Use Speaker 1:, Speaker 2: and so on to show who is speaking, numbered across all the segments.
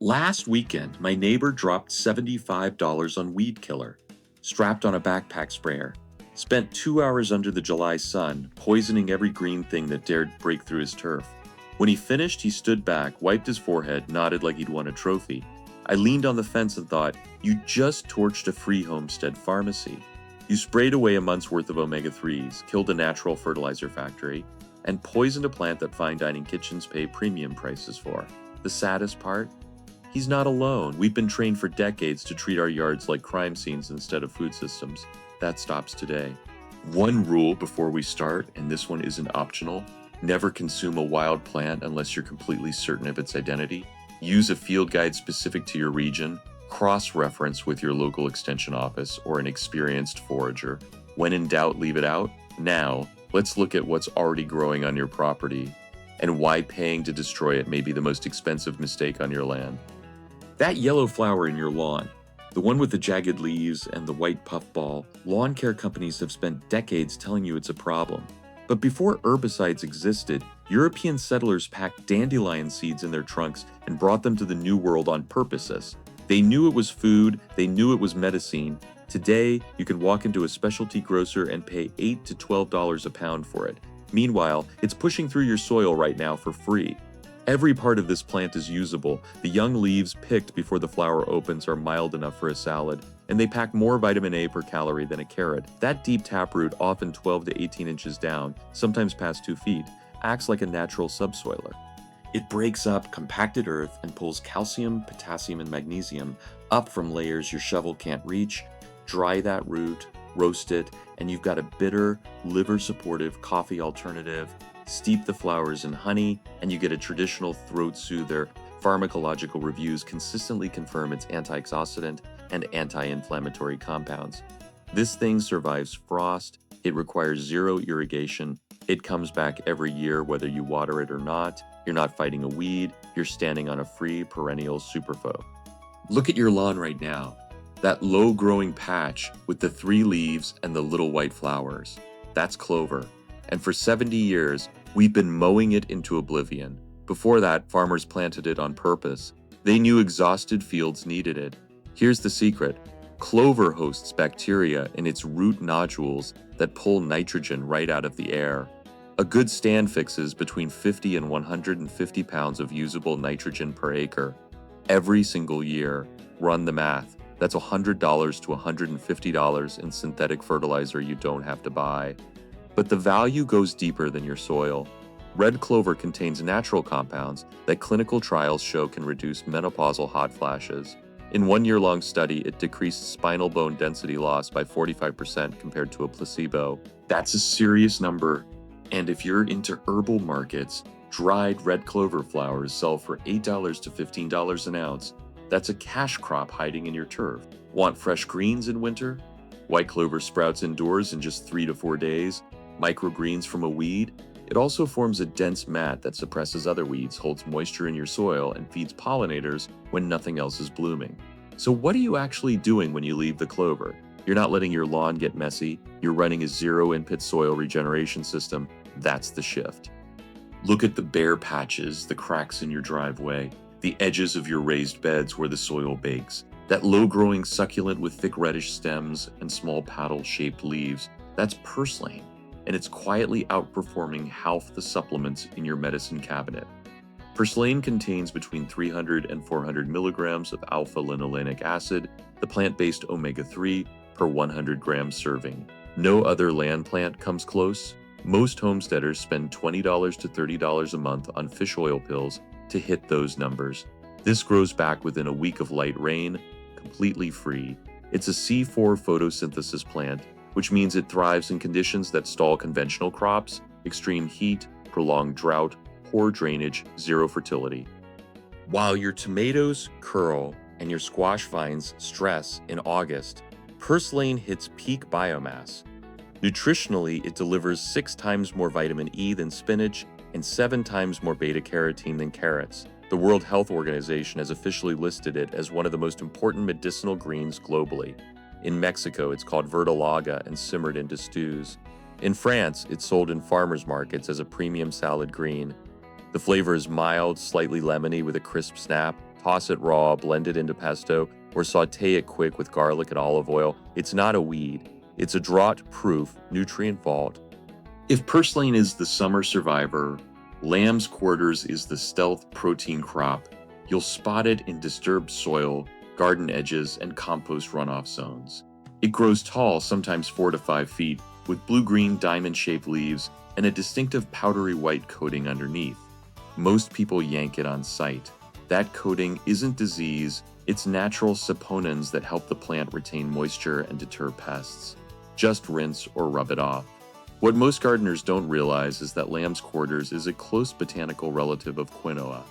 Speaker 1: Last weekend, my neighbor dropped $75 on weed killer, strapped on a backpack sprayer. Spent 2 hours under the July sun, poisoning every green thing that dared break through his turf. When he finished, he stood back, wiped his forehead, nodded like he'd won a trophy. I leaned on the fence and thought, you just torched a free Homestead pharmacy. You sprayed away a month's worth of omega-3s, killed a natural fertilizer factory, and poisoned a plant that fine dining kitchens pay premium prices for. The saddest part? He's not alone. We've been trained for decades to treat our yards like crime scenes instead of food systems. That stops today. One rule before we start, and this one isn't optional: never consume a wild plant unless you're completely certain of its identity. Use a field guide specific to your region. Cross-reference with your local extension office or an experienced forager. When in doubt, leave it out. Now, let's look at what's already growing on your property and why paying to destroy it may be the most expensive mistake on your land. That yellow flower in your lawn, the one with the jagged leaves and the white puffball, lawn care companies have spent decades telling you it's a problem. But before herbicides existed, European settlers packed dandelion seeds in their trunks and brought them to the New World on purpose. They knew it was food, they knew it was medicine. Today, you can walk into a specialty grocer and pay $8 to $12 a pound for it. Meanwhile, it's pushing through your soil right now for free. Every part of this plant is usable. The young leaves picked before the flower opens are mild enough for a salad, and they pack more vitamin A per calorie than a carrot. That deep taproot, often 12 to 18 inches down, sometimes past 2 feet, acts like a natural subsoiler. It breaks up compacted earth and pulls calcium, potassium, and magnesium up from layers your shovel can't reach. Dry that root, roast it, and you've got a bitter, liver-supportive coffee alternative. Steep the flowers in honey, and you get a traditional throat soother. Pharmacological reviews consistently confirm its antioxidant and anti-inflammatory compounds. This thing survives frost, it requires zero irrigation, it comes back every year whether you water it or not, you're not fighting a weed, you're standing on a free perennial superfood. Look at your lawn right now. That low-growing patch with the 3 leaves and the little white flowers. That's clover. And for 70 years, we've been mowing it into oblivion. Before that, farmers planted it on purpose. They knew exhausted fields needed it. Here's the secret. Clover hosts bacteria in its root nodules that pull nitrogen right out of the air. A good stand fixes between 50 and 150 pounds of usable nitrogen per acre. Every single year. Run the math. That's $100 to $150 in synthetic fertilizer you don't have to buy. But the value goes deeper than your soil. Red clover contains natural compounds that clinical trials show can reduce menopausal hot flashes. In one year-long study, it decreased spinal bone density loss by 45% compared to a placebo. That's a serious number. And if you're into herbal markets, dried red clover flowers sell for $8 to $15 an ounce. That's a cash crop hiding in your turf. Want fresh greens in winter? White clover sprouts indoors in just 3 to 4 days. Microgreens from a weed. It also forms a dense mat that suppresses other weeds, holds moisture in your soil, and feeds pollinators when nothing else is blooming. So what are you actually doing when you leave the clover? You're not letting your lawn get messy. You're running a zero-input soil regeneration system. That's the shift. Look at the bare patches, the cracks in your driveway, the edges of your raised beds where the soil bakes. That low-growing succulent with thick reddish stems and small paddle-shaped leaves. That's purslane. And it's quietly outperforming half the supplements in your medicine cabinet. Purslane contains between 300 and 400 milligrams of alpha-linolenic acid, the plant-based omega-3, per 100 grams serving. No other land plant comes close. Most homesteaders spend $20 to $30 a month on fish oil pills to hit those numbers. This grows back within a week of light rain, completely free. It's a C4 photosynthesis plant, which means it thrives in conditions that stall conventional crops: extreme heat, prolonged drought, poor drainage, zero fertility. While your tomatoes curl and your squash vines stress in August, purslane hits peak biomass. Nutritionally, it delivers 6 times more vitamin E than spinach and 7 times more beta-carotene than carrots. The World Health Organization has officially listed it as one of the most important medicinal greens globally. In Mexico, it's called verdolaga and simmered into stews. In France, it's sold in farmers markets as a premium salad green. The flavor is mild, slightly lemony with a crisp snap, Toss it raw, blend it into pesto, or sauté it quick with garlic and olive oil. It's not a weed. It's a drought-proof nutrient vault. If purslane is the summer survivor, lamb's quarters is the stealth protein crop. You'll spot it in disturbed soil, garden edges, and compost runoff zones. It grows tall, sometimes 4 to 5 feet, with blue-green diamond-shaped leaves and a distinctive powdery white coating underneath. Most people yank it on sight. That coating isn't disease, it's natural saponins that help the plant retain moisture and deter pests. Just rinse or rub it off. What most gardeners don't realize is that lamb's quarters is a close botanical relative of quinoa.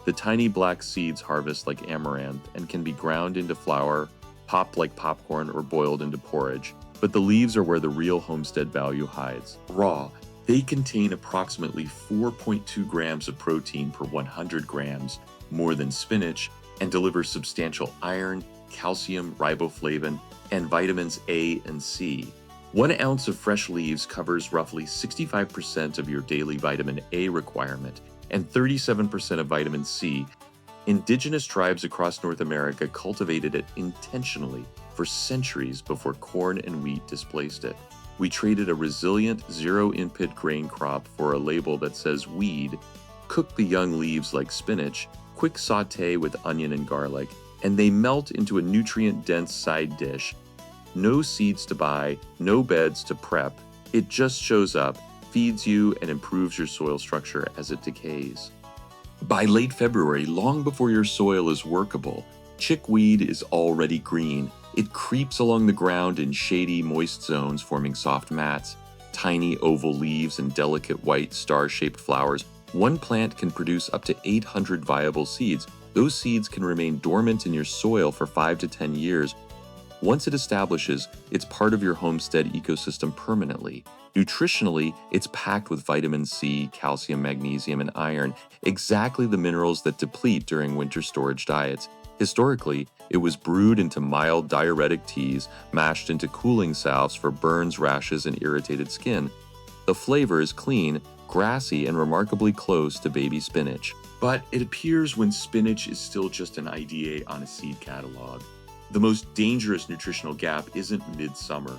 Speaker 1: The tiny black seeds harvest like amaranth and can be ground into flour, popped like popcorn, or boiled into porridge. But the leaves are where the real homestead value hides. Raw, they contain approximately 4.2 grams of protein per 100 grams, more than spinach, and deliver substantial iron, calcium, riboflavin, and vitamins A and C. 1 ounce of fresh leaves covers roughly 65% of your daily vitamin A requirement and 37% of vitamin C. Indigenous tribes across North America cultivated it intentionally for centuries before corn and wheat displaced it. We traded a resilient, zero-input grain crop for a label that says weed. Cook the young leaves like spinach, quick sauté with onion and garlic, and they melt into a nutrient-dense side dish. No seeds to buy, no beds to prep. It just shows up, feeds you, and improves your soil structure as it decays. By late February, long before your soil is workable, chickweed is already green. It creeps along the ground in shady, moist zones, forming soft mats, tiny oval leaves, and delicate white star-shaped flowers. One plant can produce up to 800 viable seeds. Those seeds can remain dormant in your soil for 5 to 10 years. Once it establishes, it's part of your homestead ecosystem permanently. Nutritionally, it's packed with vitamin C, calcium, magnesium, and iron, exactly the minerals that deplete during winter storage diets. Historically, it was brewed into mild diuretic teas, mashed into cooling salves for burns, rashes, and irritated skin. The flavor is clean, grassy, and remarkably close to baby spinach. But it appears when spinach is still just an idea on a seed catalog. The most dangerous nutritional gap isn't midsummer.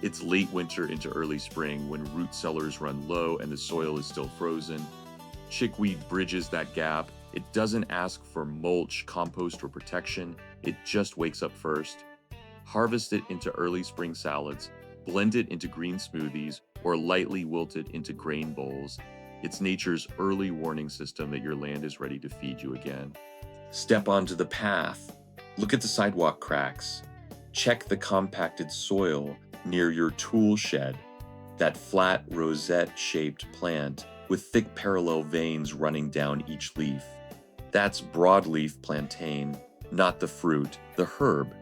Speaker 1: It's late winter into early spring when root cellars run low and the soil is still frozen. Chickweed bridges that gap. It doesn't ask for mulch, compost, or protection. It just wakes up first. Harvest it into early spring salads, blend it into green smoothies, or lightly wilt it into grain bowls. It's nature's early warning system that your land is ready to feed you again. Step onto the path. Look at the sidewalk cracks. Check the compacted soil near your tool shed. That flat rosette-shaped plant with thick parallel veins running down each leaf. That's broadleaf plantain, not the fruit, the herb.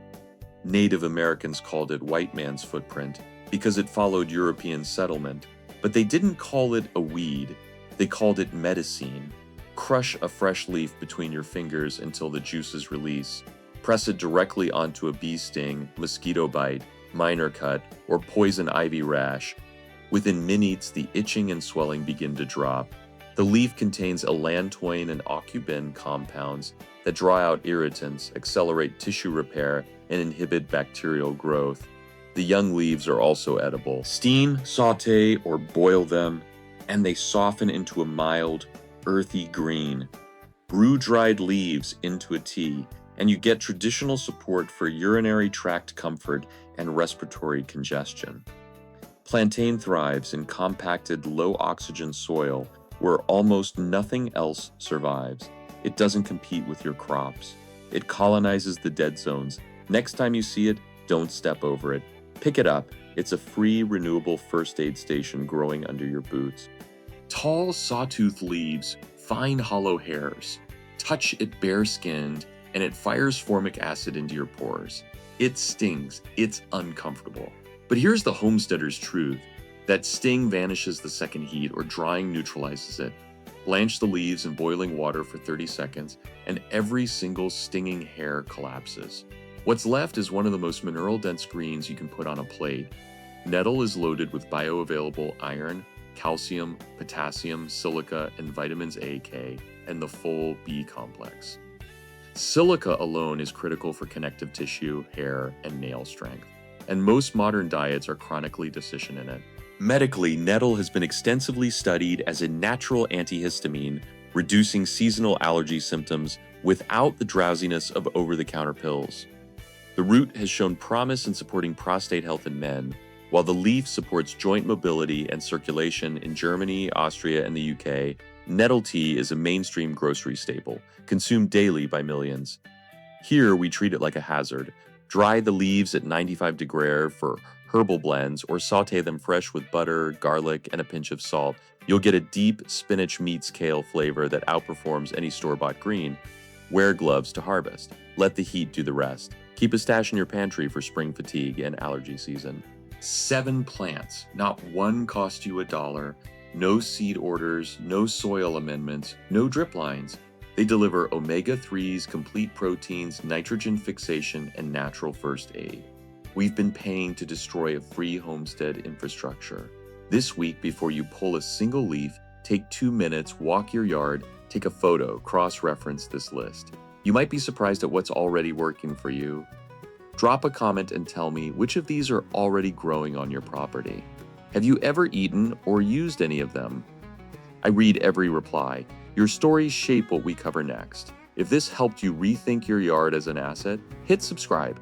Speaker 1: Native Americans called it white man's footprint because it followed European settlement, but they didn't call it a weed, they called it medicine. Crush a fresh leaf between your fingers until the juices release. Press it directly onto a bee sting, mosquito bite, minor cut, or poison ivy rash. Within minutes, the itching and swelling begin to drop. The leaf contains allantoin and aucubin compounds that draw out irritants, accelerate tissue repair, and inhibit bacterial growth. The young leaves are also edible. Steam, sauté, or boil them, and they soften into a mild, earthy green. Brew dried leaves into a tea, and you get traditional support for urinary tract comfort and respiratory congestion. Plantain thrives in compacted, low-oxygen soil where almost nothing else survives. It doesn't compete with your crops. It colonizes the dead zones. Next time you see it, don't step over it. Pick it up. It's a free, renewable first aid station growing under your boots. Tall, sawtooth leaves, fine hollow hairs. Touch it bare-skinned, and it fires formic acid into your pores. It stings. It's uncomfortable. But here's the homesteader's truth. That sting vanishes the second heat or drying neutralizes it. Blanch the leaves in boiling water for 30 seconds, and every single stinging hair collapses. What's left is one of the most mineral-dense greens you can put on a plate. Nettle is loaded with bioavailable iron, calcium, potassium, silica, and vitamins A, K, and the full B complex. Silica alone is critical for connective tissue, hair, and nail strength, and most modern diets are chronically deficient in it. Medically, nettle has been extensively studied as a natural antihistamine, reducing seasonal allergy symptoms without the drowsiness of over-the-counter pills. The root has shown promise in supporting prostate health in men, while the leaf supports joint mobility and circulation in Germany, Austria, and the UK. Nettle tea is a mainstream grocery staple, consumed daily by millions. Here, we treat it like a hazard. Dry the leaves at 95 degrees for herbal blends or saute them fresh with butter, garlic, and a pinch of salt. You'll get a deep spinach meets kale flavor that outperforms any store-bought green. Wear gloves to harvest. Let the heat do the rest. Keep a stash in your pantry for spring fatigue and allergy season. 7 plants. Not one cost you $1. No seed orders, no soil amendments, no drip lines. They deliver omega-3s, complete proteins, nitrogen fixation, and natural first aid. We've been paying to destroy a free homestead infrastructure. This week, before you pull a single leaf, take 2 minutes, walk your yard, take a photo, cross-reference this list. You might be surprised at what's already working for you. Drop a comment and tell me which of these are already growing on your property. Have you ever eaten or used any of them? I read every reply. Your stories shape what we cover next. If this helped you rethink your yard as an asset, hit subscribe.